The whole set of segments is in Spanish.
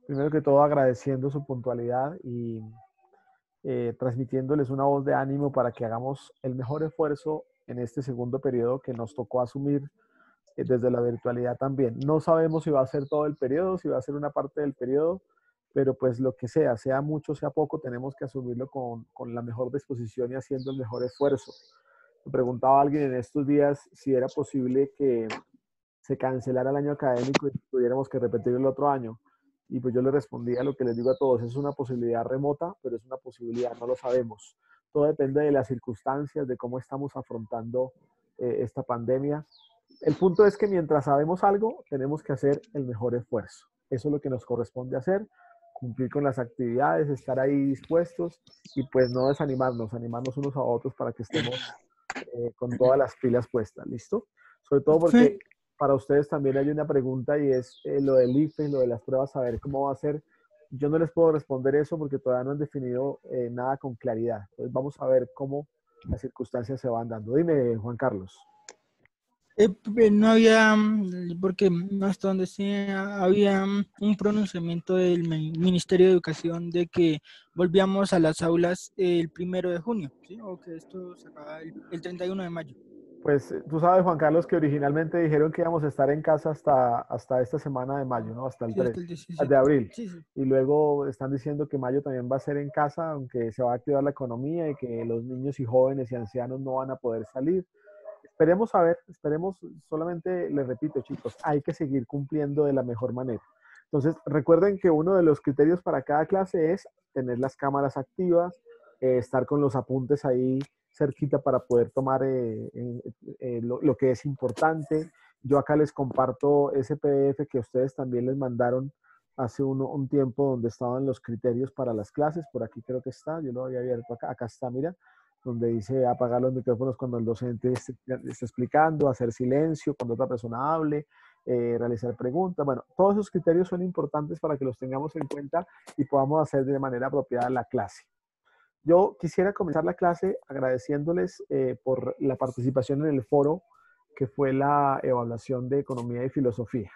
Primero que todo, agradeciendo su puntualidad y transmitiéndoles una voz de ánimo para que hagamos el mejor esfuerzo en este segundo periodo que nos tocó asumir desde la virtualidad también. No sabemos si va a ser todo el periodo, si va a ser una parte del periodo, pero pues lo que sea mucho, sea poco, tenemos que asumirlo con la mejor disposición y haciendo el mejor esfuerzo. Me preguntaba alguien en estos días si era posible que se cancelara el año académico y tuviéramos que repetir el otro año. Y pues yo le respondía lo que les digo a todos, es una posibilidad remota, pero es una posibilidad, no lo sabemos. Todo depende de las circunstancias, de cómo estamos afrontando esta pandemia. El punto es que mientras sabemos algo, tenemos que hacer el mejor esfuerzo. Eso es lo que nos corresponde hacer, cumplir con las actividades, estar ahí dispuestos y pues no desanimarnos, animarnos unos a otros para que estemos con todas las pilas puestas, ¿listo? Sobre todo porque Fe- para ustedes también hay una pregunta y es lo del IFE, lo de las pruebas, saber cómo va a ser. Yo no les puedo responder eso porque todavía no han definido nada con claridad. Entonces vamos a ver cómo las circunstancias se van dando. Dime, Juan Carlos. no había, porque hasta donde sé, había un pronunciamiento del Ministerio de Educación de que volvíamos a las aulas el 1 de junio, ¿sí? O que esto se acaba el 31 de mayo. Pues tú sabes, Juan Carlos, que originalmente dijeron que íbamos a estar en casa hasta esta semana de mayo, ¿no? Hasta el Sí, 3, hasta el de 17. abril. Sí, sí. Y luego están diciendo que mayo también va a ser en casa, aunque se va a activar la economía y que los niños y jóvenes y ancianos no van a poder salir. Esperemos a ver, esperemos, solamente les repito, chicos, hay que seguir cumpliendo de la mejor manera. Entonces, recuerden que uno de los criterios para cada clase es tener las cámaras activas, estar con los apuntes ahí cerquita para poder tomar lo que es importante. Yo acá les comparto ese PDF que ustedes también les mandaron hace un tiempo donde estaban los criterios para las clases. Por aquí creo que está, yo lo había abierto acá, acá está, mira, donde dice apagar los micrófonos cuando el docente esté explicando, hacer silencio cuando otra persona hable, realizar preguntas. Bueno, todos esos criterios son importantes para que los tengamos en cuenta y podamos hacer de manera apropiada la clase. Yo quisiera comenzar la clase agradeciéndoles por la participación en el foro que fue la evaluación de economía y filosofía,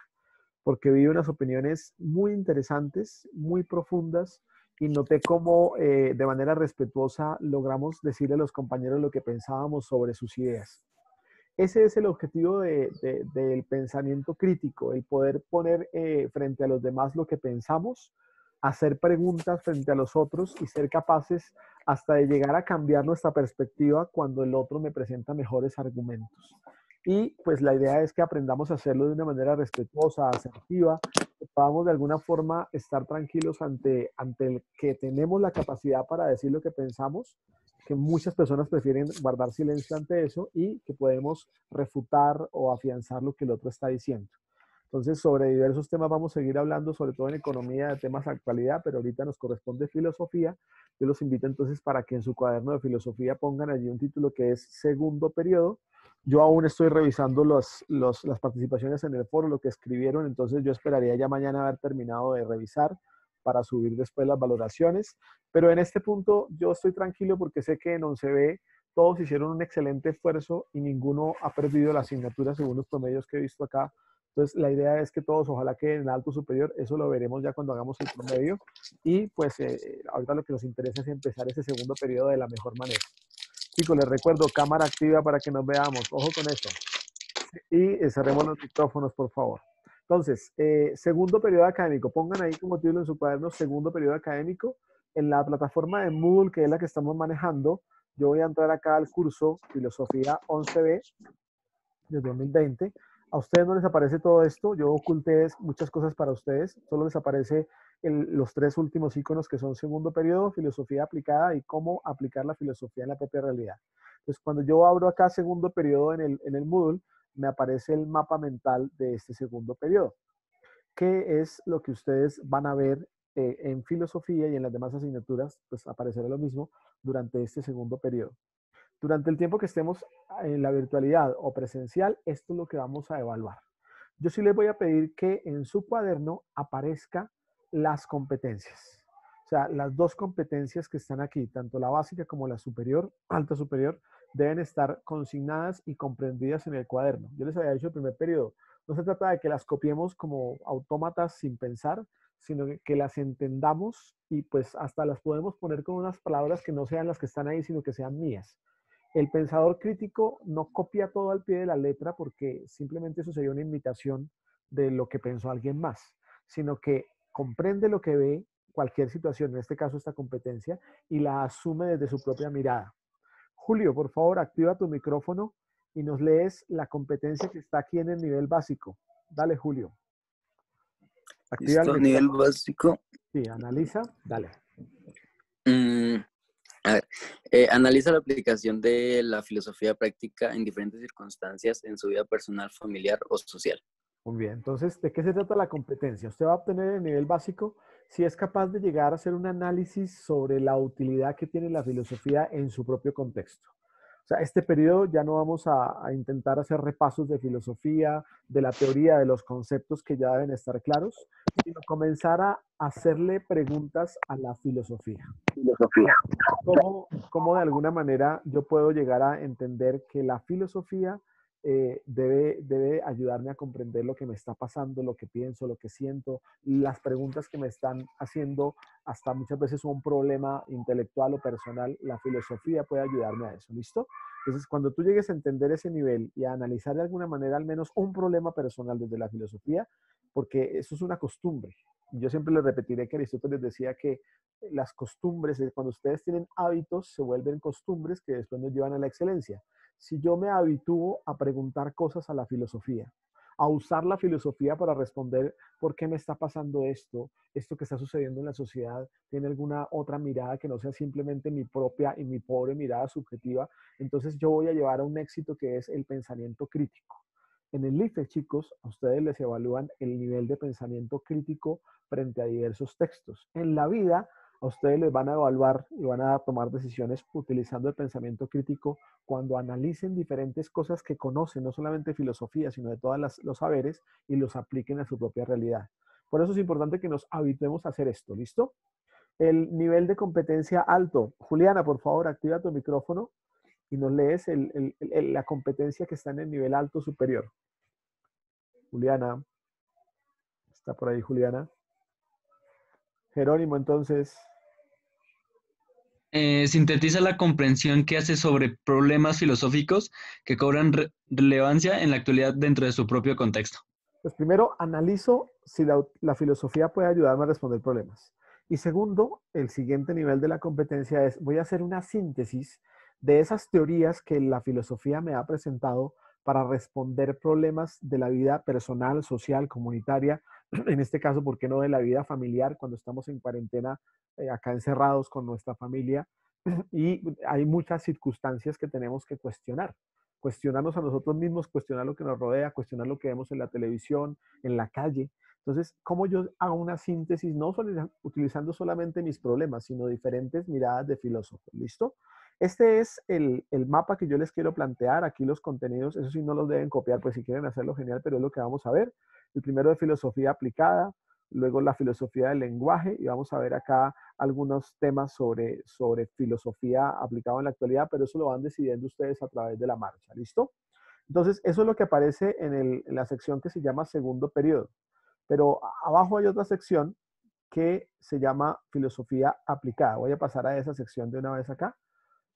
porque vi unas opiniones muy interesantes, muy profundas, y noté cómo de manera respetuosa logramos decirle a los compañeros lo que pensábamos sobre sus ideas. Ese es el objetivo del pensamiento crítico, el poder poner frente a los demás lo que pensamos, hacer preguntas frente a los otros y ser capaces hasta de llegar a cambiar nuestra perspectiva cuando el otro me presenta mejores argumentos. Y pues la idea es que aprendamos a hacerlo de una manera respetuosa, asertiva, que podamos de alguna forma estar tranquilos ante el que tenemos la capacidad para decir lo que pensamos, que muchas personas prefieren guardar silencio ante eso y que podemos refutar o afianzar lo que el otro está diciendo. Entonces, sobre diversos temas vamos a seguir hablando, sobre todo en economía, de temas de actualidad, pero ahorita nos corresponde filosofía. Yo los invito entonces para que en su cuaderno de filosofía pongan allí un título que es segundo periodo. Yo aún estoy revisando las participaciones en el foro, lo que escribieron, entonces yo esperaría ya mañana haber terminado de revisar para subir después las valoraciones. Pero en este punto yo estoy tranquilo porque sé que en 11B todos hicieron un excelente esfuerzo y ninguno ha perdido la asignatura según los promedios que he visto acá. Entonces, la idea es que todos, ojalá que en alto superior, eso lo veremos ya cuando hagamos el promedio. Y pues ahorita lo que nos interesa es empezar ese segundo periodo de la mejor manera. Chicos, les recuerdo, cámara activa para que nos veamos. Ojo con eso. Y cerremos los micrófonos, por favor. Entonces, segundo periodo académico. Pongan ahí como título en su cuaderno, segundo periodo académico. En la plataforma de Moodle, que es la que estamos manejando, yo voy a entrar acá al curso Filosofía 11B de 2020. A ustedes no les aparece todo esto, yo oculté muchas cosas para ustedes, solo les aparece los tres últimos iconos que son segundo periodo, filosofía aplicada y cómo aplicar la filosofía en la propia realidad. Entonces, cuando yo abro acá segundo periodo en el Moodle, me aparece el mapa mental de este segundo periodo. ¿Qué es lo que ustedes van a ver en filosofía y en las demás asignaturas? Pues aparecerá lo mismo durante este segundo periodo. Durante el tiempo que estemos en la virtualidad o presencial, esto es lo que vamos a evaluar. Yo sí les voy a pedir que en su cuaderno aparezca las competencias. O sea, las dos competencias que están aquí, tanto la básica como la superior, alta superior, deben estar consignadas y comprendidas en el cuaderno. Yo les había dicho el primer periodo, No se trata de que las copiemos como autómatas sin pensar, sino que las entendamos y pues hasta las podemos poner con unas palabras que no sean las que están ahí, sino que sean mías. El pensador crítico no copia todo al pie de la letra porque simplemente eso sería una imitación de lo que pensó alguien más, sino que comprende lo que ve cualquier situación, en este caso esta competencia, y la asume desde su propia mirada. Julio, por favor, activa tu micrófono y nos lees la competencia que está aquí en el nivel básico. Dale, Julio. Activa el Listo, nivel micrófono. básico. Sí, analiza, dale. Mm, a ver, analiza la aplicación de la filosofía práctica en diferentes circunstancias en su vida personal, familiar o social. Muy bien, entonces, ¿de qué se trata la competencia? Usted va a obtener en el nivel básico si es capaz de llegar a hacer un análisis sobre la utilidad que tiene la filosofía en su propio contexto. O sea, este periodo ya no vamos a intentar hacer repasos de filosofía, de la teoría, de los conceptos que ya deben estar claros, sino comenzar a hacerle preguntas a la filosofía. O Filosofía. sea, ¿cómo de alguna manera yo puedo llegar a entender que la filosofía debe ayudarme a comprender lo que me está pasando, lo que pienso, lo que siento, las preguntas que me están haciendo, hasta muchas veces un problema intelectual o personal, la filosofía puede ayudarme a eso, ¿listo? Entonces, cuando tú llegues a entender ese nivel y a analizar de alguna manera al menos un problema personal desde la filosofía, porque eso es una costumbre. Yo siempre les repetiré que Aristóteles decía que las costumbres, cuando ustedes tienen hábitos, se vuelven costumbres que después nos llevan a la excelencia. Si yo me habitúo a preguntar cosas a la filosofía, a usar la filosofía para responder por qué me está pasando esto que está sucediendo en la sociedad, tiene alguna otra mirada que no sea simplemente mi propia y mi pobre mirada subjetiva, entonces yo voy a llevar a un éxito que es el pensamiento crítico. En el IFE, chicos, a ustedes les evalúan el nivel de pensamiento crítico frente a diversos textos. En la vida, a ustedes les van a evaluar y van a tomar decisiones utilizando el pensamiento crítico cuando analicen diferentes cosas que conocen, no solamente filosofía, sino de todos los saberes y los apliquen a su propia realidad. Por eso es importante que nos habituemos a hacer esto, ¿listo? El nivel de competencia alto. Juliana, por favor, activa tu micrófono y nos lees la competencia que está en el nivel alto superior. Juliana, ¿está por ahí Juliana? Jerónimo, entonces. Sintetiza la comprensión que hace sobre problemas filosóficos que cobran relevancia en la actualidad dentro de su propio contexto. Pues primero, analizo si la filosofía puede ayudarme a responder problemas. Y segundo, el siguiente nivel de la competencia es, voy a hacer una síntesis de esas teorías que la filosofía me ha presentado para responder problemas de la vida personal, social, comunitaria, en este caso, ¿por qué no de la vida familiar cuando estamos en cuarentena, acá encerrados con nuestra familia? Y hay muchas circunstancias que tenemos que cuestionar. Cuestionarnos a nosotros mismos, cuestionar lo que nos rodea, cuestionar lo que vemos en la televisión, en la calle. Entonces, ¿cómo yo hago una síntesis, no solo utilizando solamente mis problemas, sino diferentes miradas de filósofos? ¿Listo? Este es el mapa que yo les quiero plantear. Aquí los contenidos, eso sí no los deben copiar, pues si quieren hacerlo genial, pero es lo que vamos a ver. El primero de filosofía aplicada, luego la filosofía del lenguaje, y vamos a ver acá algunos temas sobre filosofía aplicada en la actualidad, pero eso lo van decidiendo ustedes a través de la marcha, ¿listo? Entonces, eso es lo que aparece en la sección que se llama segundo periodo. Pero abajo hay otra sección que se llama filosofía aplicada. Voy a pasar a esa sección de una vez acá,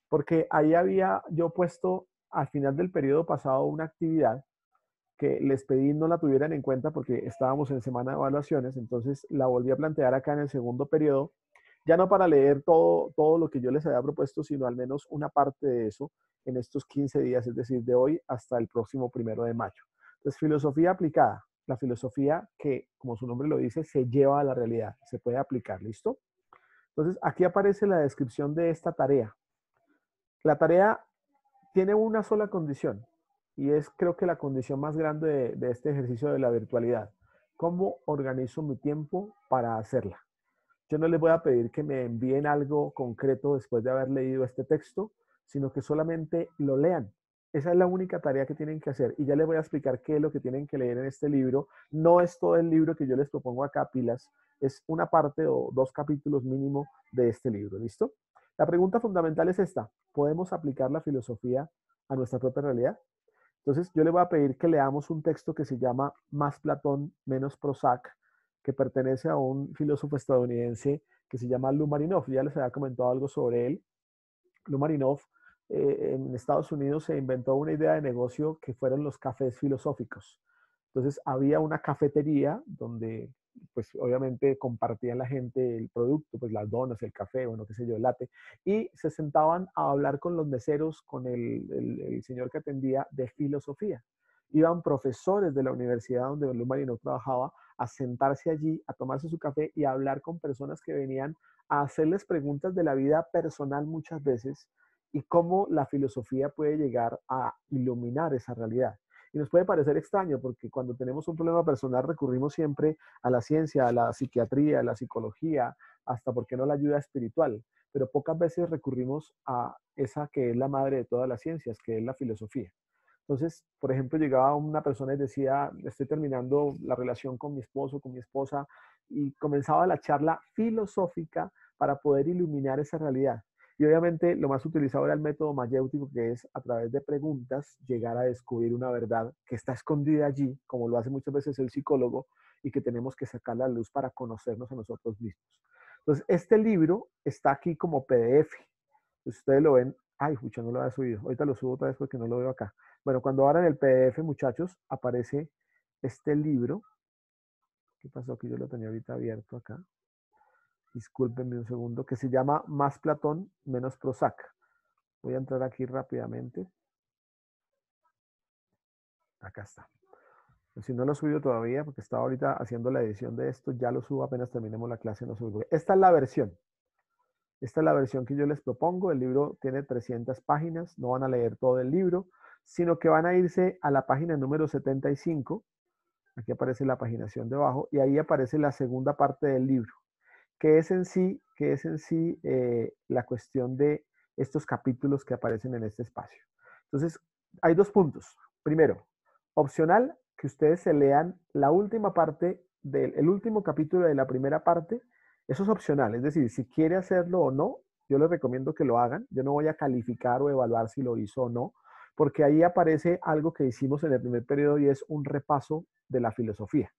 porque ahí había yo puesto al final del periodo pasado una actividad que les pedí no la tuvieran en cuenta porque estábamos en semana de evaluaciones, entonces la volví a plantear acá en el segundo periodo, ya no para leer todo lo que yo les había propuesto, sino al menos una parte de eso en estos 15 días, es decir, de hoy hasta el próximo 1 de mayo. Entonces, filosofía aplicada, la filosofía que, como su nombre lo dice, se lleva a la realidad, se puede aplicar, ¿listo? Entonces, aquí aparece la descripción de esta tarea. La tarea tiene una sola condición y es creo que la condición más grande de este ejercicio de la virtualidad. ¿Cómo organizo mi tiempo para hacerla? Yo no les voy a pedir que me envíen algo concreto después de haber leído este texto, sino que solamente lo lean. Esa es la única tarea que tienen que hacer. Y ya les voy a explicar qué es lo que tienen que leer en este libro. No es todo el libro que yo les propongo acá, pilas. Es una parte o 2 capítulos mínimo de este libro. ¿Listo? La pregunta fundamental es esta. ¿Podemos aplicar la filosofía a nuestra propia realidad? Entonces, yo le voy a pedir que leamos un texto que se llama Más Platón, menos Prozac, que pertenece a un filósofo estadounidense que se llama Lou Marinoff. Ya les había comentado algo sobre él. Lou Marinoff, en Estados Unidos se inventó una idea de negocio que fueron los cafés filosóficos. Entonces, había una cafetería donde, pues, obviamente compartían la gente el producto, pues, las donas, el café, bueno, qué sé yo, el latte, y se sentaban a hablar con los meseros, con el señor que atendía de filosofía. Iban profesores de la universidad donde Lou Marinoff trabajaba a sentarse allí, a tomarse su café y a hablar con personas que venían a hacerles preguntas de la vida personal muchas veces y cómo la filosofía puede llegar a iluminar esa realidad. Y nos puede parecer extraño porque cuando tenemos un problema personal recurrimos siempre a la ciencia, a la psiquiatría, a la psicología, hasta, ¿por qué no?, la ayuda espiritual. Pero pocas veces recurrimos a esa que es la madre de todas las ciencias, que es la filosofía. Entonces, por ejemplo, llegaba una persona y decía, estoy terminando la relación con mi esposo, con mi esposa, y comenzaba la charla filosófica para poder iluminar esa realidad. Y obviamente lo más utilizado era el método mayéutico, que es a través de preguntas llegar a descubrir una verdad que está escondida allí, como lo hace muchas veces el psicólogo, y que tenemos que sacar la luz para conocernos a nosotros mismos. Entonces, este libro está aquí como PDF. Ustedes lo ven. Ay, pucha, no lo había subido. Ahorita lo subo otra vez porque no lo veo acá. Bueno, cuando abran el PDF, muchachos, aparece este libro. ¿Qué pasó? Que yo lo tenía ahorita abierto acá. Discúlpenme un segundo, que se llama Más Platón, menos Prozac. Voy a entrar aquí rápidamente. Acá está. Si no lo he subido todavía, porque estaba ahorita haciendo la edición de esto, ya lo subo apenas terminemos la clase. No subo. Esta es la versión. Esta es la versión que yo les propongo. El libro tiene 300 páginas. No van a leer todo el libro, sino que van a irse a la página número 75. Aquí aparece la paginación debajo y ahí aparece la segunda parte del libro, que es en sí la cuestión de estos capítulos que aparecen en este espacio. Entonces, hay dos puntos. Primero, opcional, que ustedes se lean la última parte del último capítulo de la primera parte. Eso es opcional, es decir, si quiere hacerlo o no, yo les recomiendo que lo hagan. Yo no voy a calificar o evaluar si lo hizo o no, porque ahí aparece algo que hicimos en el primer periodo y es un repaso de la filosofía,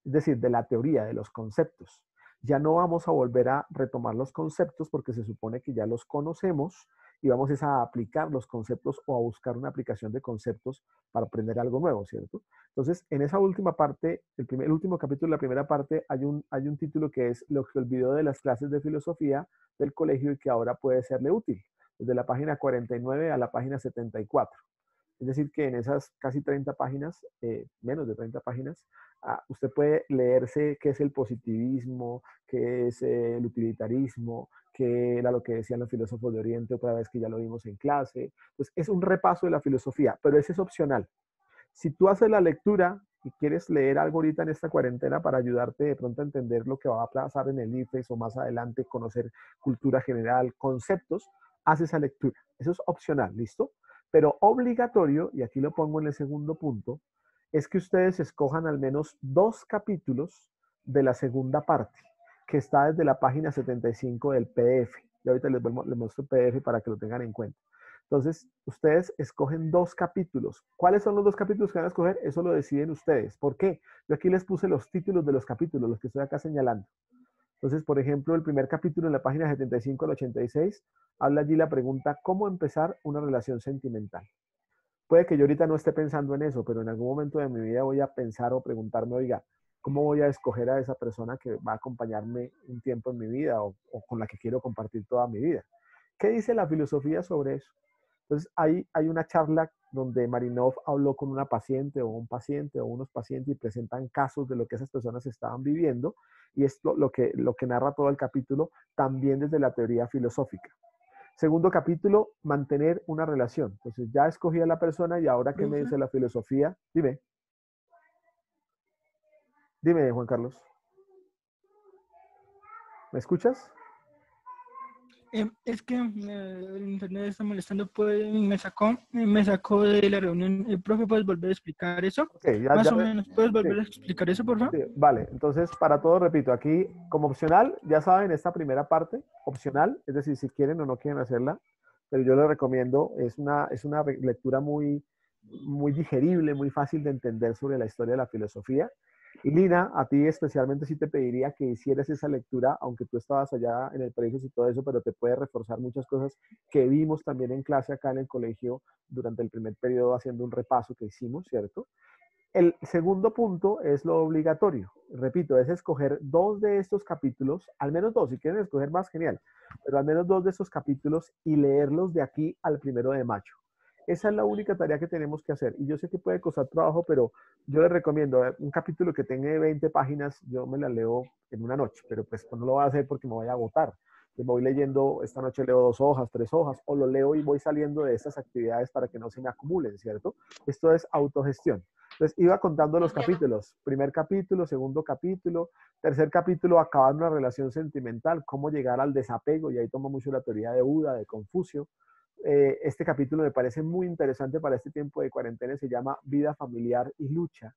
es decir, de la teoría, de los conceptos. Ya no vamos a volver a retomar los conceptos porque se supone que ya los conocemos y vamos a aplicar los conceptos o a buscar una aplicación de conceptos para aprender algo nuevo, ¿cierto? Entonces, en esa última parte, el último capítulo de la primera parte, hay un título que es Lo que olvidó de las clases de filosofía del colegio y que ahora puede serle útil, desde la página 49 a la página 74. Es decir, que en esas casi 30 páginas, menos de 30 páginas, usted puede leerse qué es el positivismo, qué es el utilitarismo, qué era lo que decían los filósofos de Oriente, otra vez que ya lo vimos en clase. Pues es un repaso de la filosofía, pero ese es opcional. Si tú haces la lectura y quieres leer algo ahorita en esta cuarentena para ayudarte de pronto a entender lo que va a pasar en el IFES o más adelante, conocer cultura general, conceptos, haz esa lectura. Eso es opcional, ¿listo? Pero obligatorio, y aquí lo pongo en el segundo punto, es que ustedes escojan al menos 2 capítulos de la segunda parte, que está desde la página 75 del PDF. Y ahorita les muestro el PDF para que lo tengan en cuenta. Entonces, ustedes escogen 2 capítulos. ¿Cuáles son los 2 capítulos que van a escoger? Eso lo deciden ustedes. ¿Por qué? Yo aquí les puse los títulos de los capítulos, los que estoy acá señalando. Entonces, por ejemplo, el primer capítulo en la página 75 al 86 habla allí la pregunta, ¿cómo empezar una relación sentimental? Puede que yo ahorita no esté pensando en eso, pero en algún momento de mi vida voy a pensar o preguntarme, oiga, ¿cómo voy a escoger a esa persona que va a acompañarme un tiempo en mi vida o con la que quiero compartir toda mi vida? ¿Qué dice la filosofía sobre eso? Entonces, hay una charla donde Marinoff habló con una paciente o un paciente o unos pacientes y presentan casos de lo que esas personas estaban viviendo y es lo que narra todo el capítulo también desde la teoría filosófica. Segundo capítulo, mantener una relación. Entonces, ya escogí a la persona y ahora, ¿qué me dice la filosofía? Dime. Dime, Juan Carlos. ¿Me escuchas? Es que el internet está molestando, pues me sacó de la reunión. Profe, ¿puedes volver a explicar eso? Okay, Más o menos, ¿puedes volver sí, a explicar eso, por favor? sí, vale, entonces para todo repito, aquí como opcional, ya saben, esta primera parte, opcional, es decir, si quieren o no quieren hacerla, pero yo les recomiendo, es una lectura muy, muy digerible, muy fácil de entender sobre la historia de la filosofía. Y Lina, a ti especialmente sí te pediría que hicieras esa lectura, aunque tú estabas allá en el colegio y todo eso, pero te puede reforzar muchas cosas que vimos también en clase acá en el colegio durante el primer periodo haciendo un repaso que hicimos, ¿cierto? El segundo punto es lo obligatorio. Repito, es escoger 2 de estos capítulos, al menos 2, si quieren escoger más, genial, pero al menos 2 de estos capítulos y leerlos de aquí al 1 de mayo. Esa es la única tarea que tenemos que hacer. Y yo sé que puede costar trabajo, pero yo les recomiendo un capítulo que tenga 20 páginas, yo me la leo en una noche, pero pues no lo voy a hacer porque me voy a agotar. Me voy leyendo, esta noche leo 2 hojas, 3 hojas, o lo leo y voy saliendo de estas actividades para que no se me acumulen, ¿cierto? Esto es autogestión. Entonces iba contando los capítulos, primer capítulo, segundo capítulo, tercer capítulo, acabar una relación sentimental, cómo llegar al desapego, y ahí toma mucho la teoría de Buda, de Confucio. Este capítulo me parece muy interesante para este tiempo de cuarentena, se llama Vida familiar y lucha,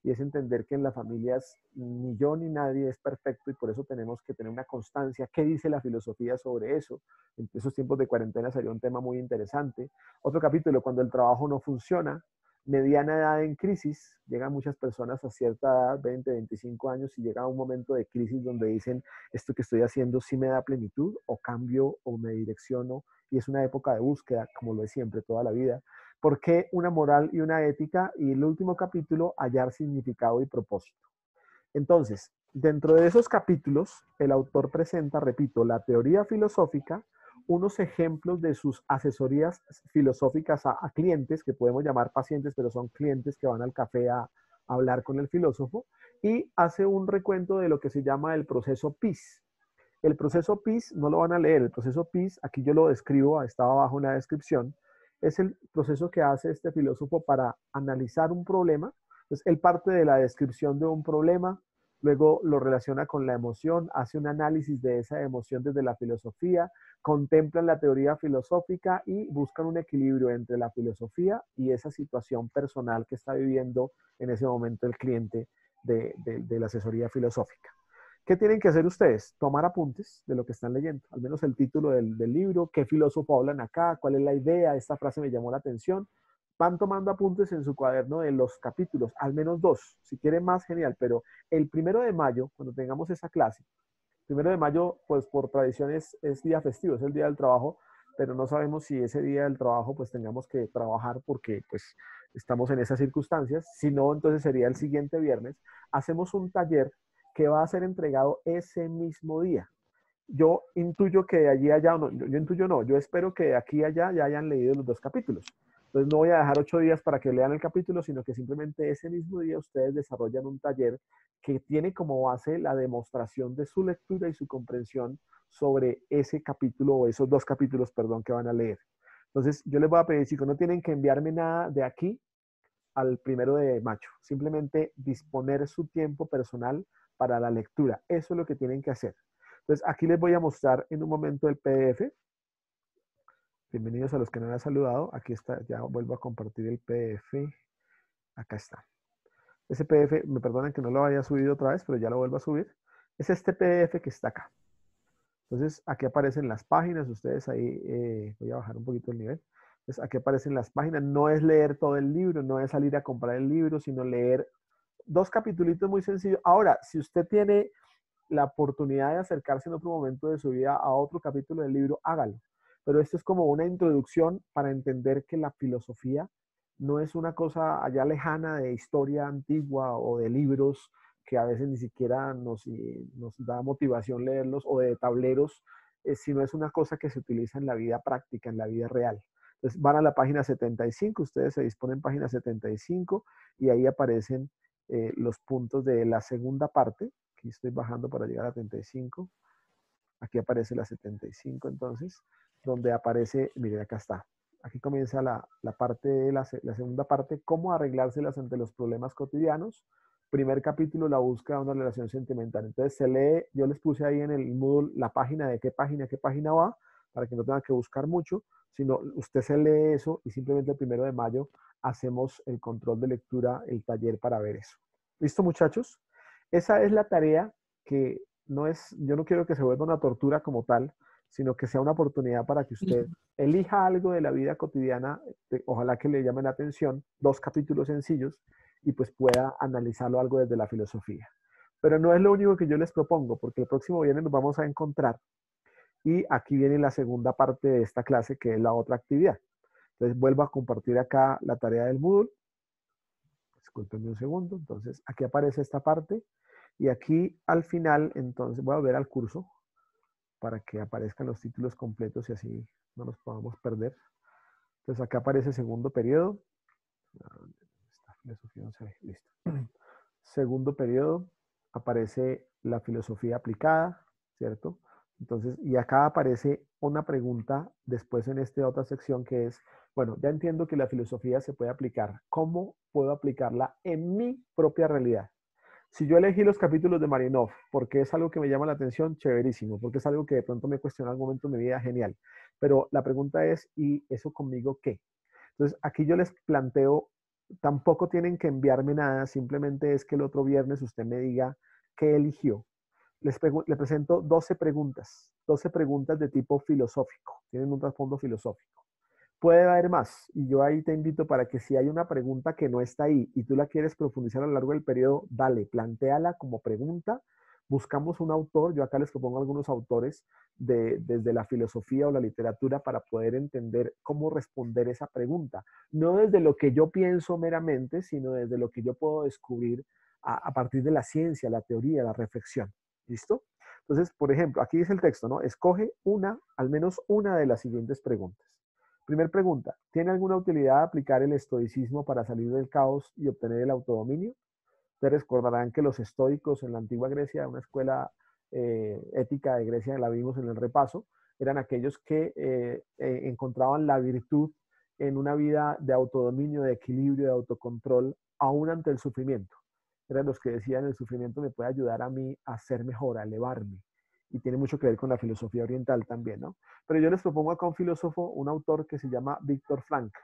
y es entender que en las familias ni yo ni nadie es perfecto y por eso tenemos que tener una constancia. ¿Qué dice la filosofía sobre eso? En esos tiempos de cuarentena sería un tema muy interesante. Otro capítulo, cuando el trabajo no funciona, mediana edad en crisis, llegan muchas personas a cierta edad, 20, 25 años, y llega un momento de crisis donde dicen, esto que estoy haciendo sí me da plenitud, o cambio, o me direcciono, y es una época de búsqueda, como lo es siempre, toda la vida. ¿Por qué una moral y una ética? Y el último capítulo, hallar significado y propósito. Entonces, dentro de esos capítulos, el autor presenta, repito, la teoría filosófica, unos ejemplos de sus asesorías filosóficas a clientes, que podemos llamar pacientes, pero son clientes que van al café a hablar con el filósofo, y hace un recuento de lo que se llama el proceso PIS. El proceso PIS, no lo van a leer, el proceso PIS, aquí yo lo describo, estaba abajo en la descripción, es el proceso que hace este filósofo para analizar un problema. Entonces, él parte de la descripción de un problema, luego lo relaciona con la emoción, hace un análisis de esa emoción desde la filosofía, contemplan la teoría filosófica y buscan un equilibrio entre la filosofía y esa situación personal que está viviendo en ese momento el cliente de la asesoría filosófica. ¿Qué tienen que hacer ustedes? Tomar apuntes de lo que están leyendo, al menos el título del libro, qué filósofo hablan acá, cuál es la idea, esta frase me llamó la atención. Van tomando apuntes en su cuaderno de los capítulos, al menos 2, si quieren más, genial, pero el 1 de mayo, cuando tengamos esa clase, 1 de mayo, pues por tradición es día festivo, es el día del trabajo, pero no sabemos si ese día del trabajo pues tengamos que trabajar porque pues estamos en esas circunstancias, si no, entonces sería el siguiente viernes, hacemos un taller que va a ser entregado ese mismo día. Yo intuyo que de allí a allá, no, yo intuyo no, yo espero que de aquí a allá ya hayan leído los 2 capítulos. Entonces no voy a dejar 8 días para que lean el capítulo, sino que simplemente ese mismo día ustedes desarrollan un taller que tiene como base la demostración de su lectura y su comprensión sobre ese capítulo o esos 2 capítulos, perdón, que van a leer. Entonces yo les voy a pedir, chicos, no tienen que enviarme nada de aquí al 1 de mayo, simplemente disponer su tiempo personal para la lectura. Eso es lo que tienen que hacer. Entonces, aquí les voy a mostrar en un momento el PDF. Bienvenidos a los que no me han saludado. Aquí está, ya vuelvo a compartir el PDF. Acá está. Ese PDF, me perdonan que no lo haya subido otra vez, pero ya lo vuelvo a subir. Es este PDF que está acá. Entonces, aquí aparecen las páginas. Ustedes ahí, voy a bajar un poquito el nivel. Entonces, aquí aparecen las páginas. No es leer todo el libro, no es salir a comprar el libro, sino leer 2 capítulos muy sencillos. Ahora, si usted tiene la oportunidad de acercarse en otro momento de su vida a otro capítulo del libro, hágalo. Pero esto es como una introducción para entender que la filosofía no es una cosa allá lejana de historia antigua o de libros que a veces ni siquiera nos da motivación leerlos, o de tableros, sino es una cosa que se utiliza en la vida práctica, en la vida real. Entonces van a la página 75, ustedes se disponen en página 75 y ahí aparecen los puntos de la segunda parte. Aquí estoy bajando para llegar a 35. Aquí aparece la 75 entonces, donde aparece, miren, acá está. Aquí comienza la parte de la segunda parte, cómo arreglárselas ante los problemas cotidianos. Primer capítulo, la búsqueda de una relación sentimental. Entonces se lee, yo les puse ahí en el Moodle la página de qué página va, para que no tengan que buscar mucho, sino usted se lee eso y simplemente el 1 de mayo hacemos el control de lectura, el taller para ver eso. ¿Listo, muchachos? Esa es la tarea que no es, yo no quiero que se vuelva una tortura como tal, sino que sea una oportunidad para que usted elija algo de la vida cotidiana, ojalá que le llame la atención, 2 capítulos sencillos, y pues pueda analizarlo algo desde la filosofía. Pero no es lo único que yo les propongo, porque el próximo viernes nos vamos a encontrar y aquí viene la segunda parte de esta clase, que es la otra actividad. Entonces vuelvo a compartir acá la tarea del Moodle. Discúlpenme un segundo. Entonces aquí aparece esta parte y aquí al final, entonces voy a volver al curso para que aparezcan los títulos completos y así no nos podamos perder. Entonces acá aparece segundo periodo. Esta filosofía no se ve. Listo. Segundo periodo aparece la filosofía aplicada, ¿cierto? Entonces, y acá aparece una pregunta después en esta otra sección que es, bueno, ya entiendo que la filosofía se puede aplicar. ¿Cómo puedo aplicarla en mi propia realidad? Si yo elegí los capítulos de Marinov porque es algo que me llama la atención, chéverísimo, porque es algo que de pronto me cuestiona en algún momento de mi vida, genial. Pero la pregunta es, ¿y eso conmigo qué? Entonces, aquí yo les planteo, tampoco tienen que enviarme nada, simplemente es que el otro viernes usted me diga qué eligió. Le presento 12 preguntas de tipo filosófico, tienen un trasfondo filosófico. Puede haber más, y yo ahí te invito para que si hay una pregunta que no está ahí y tú la quieres profundizar a lo largo del periodo, dale, plantéala como pregunta. Buscamos un autor, yo acá les propongo algunos autores desde la filosofía o la literatura para poder entender cómo responder esa pregunta. No desde lo que yo pienso meramente, sino desde lo que yo puedo descubrir a partir de la ciencia, la teoría, la reflexión. ¿Listo? Entonces, por ejemplo, aquí dice el texto, ¿no? Escoge al menos una de las siguientes preguntas. Primera pregunta, ¿tiene alguna utilidad aplicar el estoicismo para salir del caos y obtener el autodominio? Ustedes recordarán que los estoicos en la antigua Grecia, una escuela ética de Grecia, la vimos en el repaso, eran aquellos que encontraban la virtud en una vida de autodominio, de equilibrio, de autocontrol, aún ante el sufrimiento. Eran los que decían, el sufrimiento me puede ayudar a mí a ser mejor, a elevarme. Y tiene mucho que ver con la filosofía oriental también, ¿no? Pero yo les propongo acá un filósofo, un autor que se llama Viktor Frankl.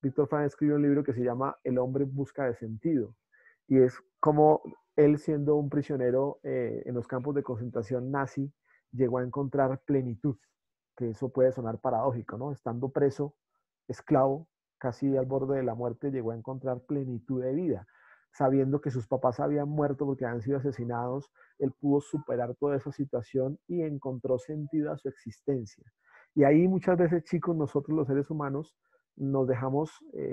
Viktor Frankl escribió un libro que se llama El hombre en busca de sentido. Y es como él, siendo un prisionero en los campos de concentración nazi, llegó a encontrar plenitud, que eso puede sonar paradójico, ¿no? Estando preso, esclavo, casi al borde de la muerte, llegó a encontrar plenitud de vida. Sabiendo que sus papás habían muerto porque habían sido asesinados, él pudo superar toda esa situación y encontró sentido a su existencia. Y ahí muchas veces, chicos, nosotros los seres humanos nos dejamos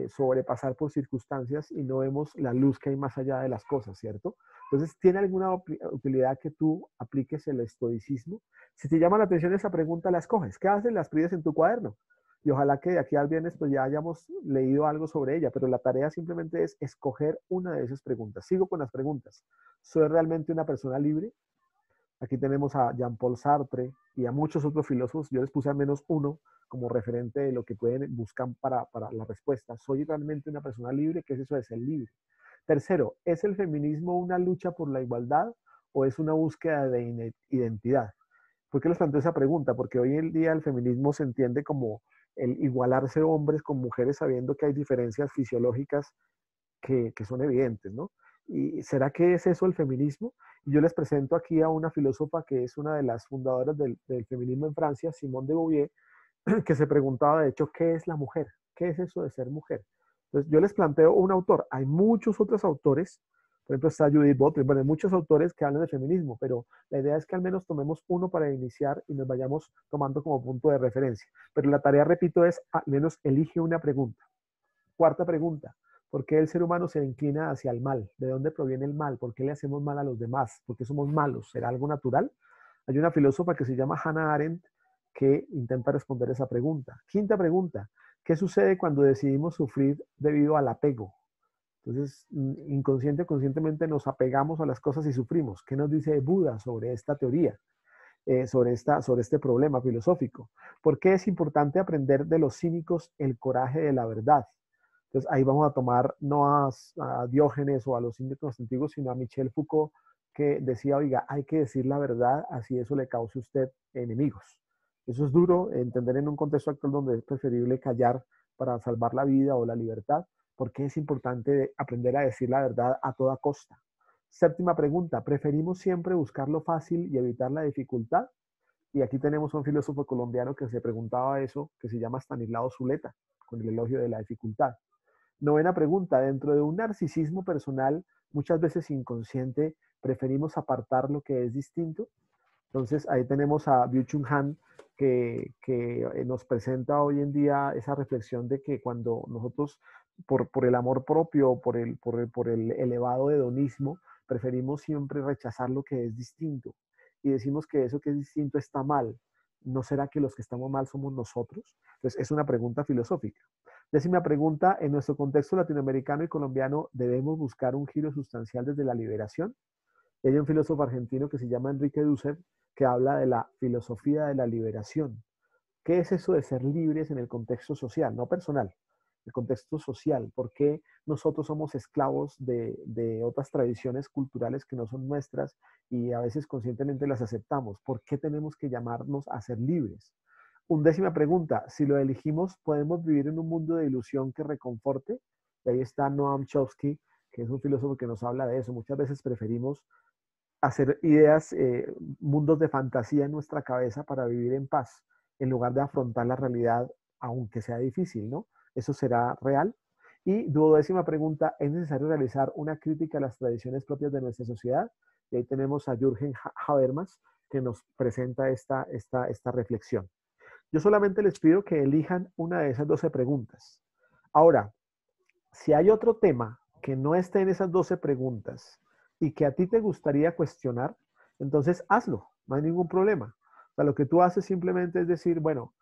sobrepasar por circunstancias y no vemos la luz que hay más allá de las cosas, ¿cierto? Entonces, ¿tiene alguna utilidad que tú apliques el estoicismo? Si te llama la atención esa pregunta, la escoges. ¿Qué haces? La escribes en tu cuaderno. Y ojalá que de aquí al viernes pues ya hayamos leído algo sobre ella, pero la tarea simplemente es escoger una de esas preguntas. Sigo con las preguntas. ¿Soy realmente una persona libre? Aquí tenemos a Jean-Paul Sartre y a muchos otros filósofos. Yo les puse al menos uno como referente de lo que pueden buscar para la respuesta. ¿Soy realmente una persona libre? ¿Qué es eso de ser libre? Tercero, ¿es el feminismo una lucha por la igualdad o es una búsqueda de identidad? ¿Por qué les planteo esa pregunta? Porque hoy en día el feminismo se entiende como el igualarse hombres con mujeres sabiendo que hay diferencias fisiológicas que son evidentes, ¿no? ¿Y será que es eso el feminismo? Y yo les presento aquí a una filósofa que es una de las fundadoras del feminismo en Francia, Simone de Beauvoir, que se preguntaba, de hecho, ¿qué es la mujer? ¿Qué es eso de ser mujer? Entonces, yo les planteo un autor. Hay muchos otros autores, por ejemplo, está Judith Butler, bueno, hay muchos autores que hablan de feminismo, pero la idea es que al menos tomemos uno para iniciar y nos vayamos tomando como punto de referencia. Pero la tarea, repito, es al menos elige una pregunta. Cuarta pregunta. ¿Por qué el ser humano se inclina hacia el mal? ¿De dónde proviene el mal? ¿Por qué le hacemos mal a los demás? ¿Por qué somos malos? ¿Será algo natural? Hay una filósofa que se llama Hannah Arendt que intenta responder esa pregunta. Quinta pregunta. ¿Qué sucede cuando decidimos sufrir debido al apego? Entonces, inconsciente o conscientemente nos apegamos a las cosas y sufrimos. ¿Qué nos dice Buda sobre esta teoría? Sobre este problema filosófico. ¿Por qué es importante aprender de los cínicos el coraje de la verdad? Entonces ahí vamos a tomar no a Diógenes o a los cínicos antiguos, sino a Michel Foucault, que decía, oiga, hay que decir la verdad, así eso le cause a usted enemigos. Eso es duro entender en un contexto actual donde es preferible callar para salvar la vida o la libertad, porque es importante aprender a decir la verdad a toda costa. Séptima pregunta, ¿preferimos siempre buscar lo fácil y evitar la dificultad? Y aquí tenemos a un filósofo colombiano que se preguntaba eso, que se llama Stanislao Zuleta, con el elogio de la dificultad. Novena pregunta, dentro de un narcisismo personal, muchas veces inconsciente, preferimos apartar lo que es distinto. Entonces ahí tenemos a Byung-Chul Han que nos presenta hoy en día esa reflexión de que cuando nosotros, por el amor propio, por el elevado hedonismo, preferimos siempre rechazar lo que es distinto y decimos que eso que es distinto está mal. ¿No será que los que estamos mal somos nosotros? Entonces es una pregunta filosófica. Décima pregunta, en nuestro contexto latinoamericano y colombiano, ¿debemos buscar un giro sustancial desde la liberación? Hay un filósofo argentino que se llama Enrique Dussel, que habla de la filosofía de la liberación. ¿Qué es eso de ser libres en el contexto social, no personal? El contexto social. ¿Por qué nosotros somos esclavos de otras tradiciones culturales que no son nuestras y a veces conscientemente las aceptamos? ¿Por qué tenemos que llamarnos a ser libres? Undécima pregunta, si lo elegimos, ¿podemos vivir en un mundo de ilusión que reconforte? Y ahí está Noam Chomsky, que es un filósofo que nos habla de eso. Muchas veces preferimos hacer ideas, mundos de fantasía en nuestra cabeza para vivir en paz, en lugar de afrontar la realidad, aunque sea difícil, ¿no? ¿Eso será real? Y duodécima pregunta, ¿es necesario realizar una crítica a las tradiciones propias de nuestra sociedad? Y ahí tenemos a Jürgen Habermas, que nos presenta esta reflexión. Yo solamente les pido que elijan una de esas 12 preguntas. Ahora, si hay otro tema que no esté en esas 12 preguntas y que a ti te gustaría cuestionar, entonces hazlo, no hay ningún problema. O sea, lo que tú haces simplemente es decir, bueno,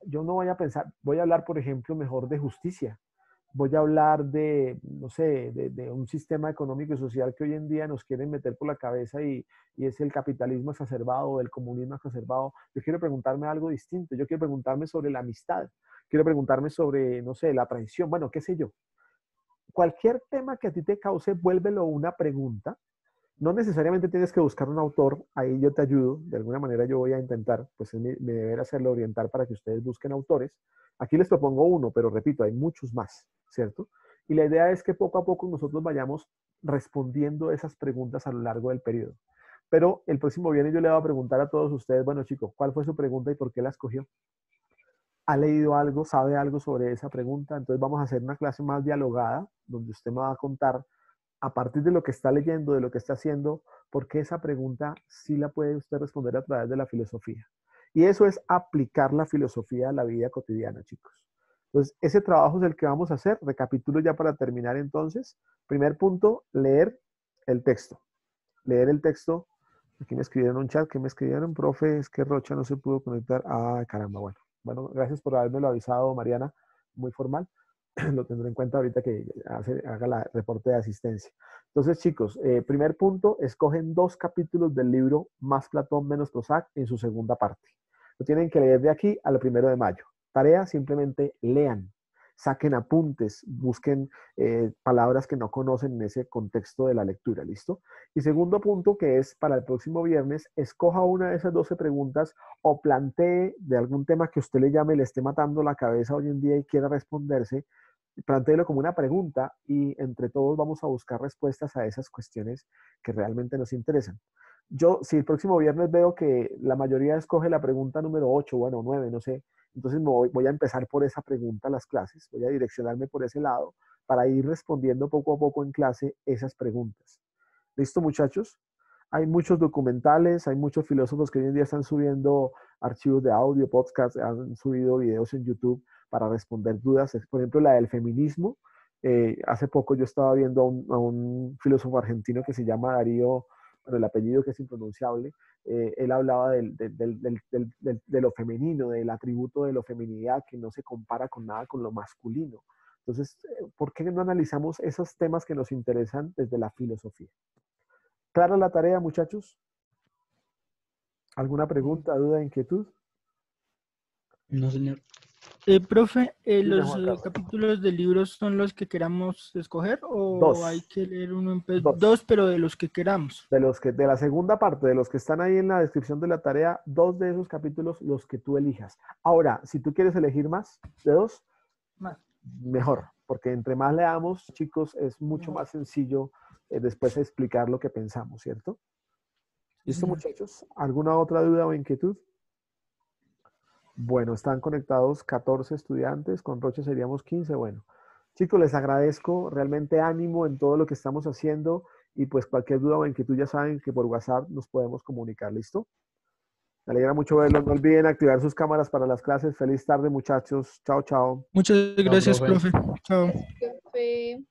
yo no voy a pensar, voy a hablar, por ejemplo, mejor de justicia. Voy a hablar de, no sé, de un sistema económico y social que hoy en día nos quieren meter por la cabeza y es el capitalismo exacerbado o el comunismo exacerbado. Yo quiero preguntarme algo distinto. Yo quiero preguntarme sobre la amistad. Quiero preguntarme sobre, no sé, la traición. Bueno, qué sé yo. Cualquier tema que a ti te cause, vuélvelo una pregunta. No necesariamente tienes que buscar un autor, ahí yo te ayudo, de alguna manera yo voy a intentar, pues es mi deber hacerlo orientar para que ustedes busquen autores. Aquí les propongo uno, pero repito, hay muchos más, ¿cierto? Y la idea es que poco a poco nosotros vayamos respondiendo esas preguntas a lo largo del periodo. Pero el próximo viernes yo le voy a preguntar a todos ustedes, bueno chicos, ¿cuál fue su pregunta y por qué la escogió? ¿Ha leído algo, sabe algo sobre esa pregunta? Entonces vamos a hacer una clase más dialogada, donde usted me va a contar a partir de lo que está leyendo, de lo que está haciendo, porque esa pregunta sí la puede usted responder a través de la filosofía. Y eso es aplicar la filosofía a la vida cotidiana, chicos. Entonces, ese trabajo es el que vamos a hacer. Recapitulo ya para terminar entonces. Primer punto, leer el texto. Leer el texto. Aquí me escribieron un chat, que me escribieron, profe, es que Rocha no se pudo conectar. Ah, caramba, bueno. Bueno, gracias por habérmelo avisado, Mariana, muy formal. Lo tendré en cuenta ahorita que haga la reporte de asistencia. Entonces, chicos, primer punto, escogen 2 capítulos del libro Más Platón, menos Prozac en su segunda parte. Lo tienen que leer de aquí al 1 de mayo. Tarea, simplemente lean, saquen apuntes, busquen palabras que no conocen en ese contexto de la lectura, ¿listo? Y segundo punto, que es para el próximo viernes, escoja una de esas 12 preguntas o plantee de algún tema que usted le llame, le esté matando la cabeza hoy en día y quiera responderse, plantéelo como una pregunta y entre todos vamos a buscar respuestas a esas cuestiones que realmente nos interesan. Yo, si el próximo viernes veo que la mayoría escoge la pregunta número 8, bueno, 9, no sé, entonces voy a empezar por esa pregunta a las clases, voy a direccionarme por ese lado para ir respondiendo poco a poco en clase esas preguntas. ¿Listo, muchachos? Hay muchos documentales, hay muchos filósofos que hoy en día están subiendo archivos de audio, podcasts, han subido videos en YouTube para responder dudas. Por ejemplo, la del feminismo. Hace poco yo estaba viendo a un filósofo argentino que se llama Darío, bueno, el apellido que es impronunciable. Él hablaba de lo femenino, del atributo de lo feminidad que no se compara con nada con lo masculino. Entonces, ¿por qué no analizamos esos temas que nos interesan desde la filosofía? ¿Clara la tarea, muchachos? ¿Alguna pregunta, duda, inquietud? No, señor. Profe, Dime, ¿los Juan Carlos. capítulos del libro son los que queramos escoger o 2. hay que leer uno en 2. 2, pero de los que queramos? De la segunda parte, de los que están ahí en la descripción de la tarea, 2 de esos capítulos, los que tú elijas. Ahora, si tú quieres elegir más de 2, Más. mejor, porque entre más leamos, chicos, es mucho más sencillo después explicar lo que pensamos, ¿cierto? ¿Listo, muchachos? ¿Alguna otra duda o inquietud? Bueno, están conectados 14 estudiantes, con Rocha seríamos 15. Bueno, chicos, les agradezco, realmente ánimo en todo lo que estamos haciendo y pues cualquier duda o inquietud ya saben que por WhatsApp nos podemos comunicar, ¿listo? Me alegra mucho verlos, no olviden activar sus cámaras para las clases. Feliz tarde, muchachos. Chao, chao. Muchas Chao, gracias, profe. profe. Chao. Profe.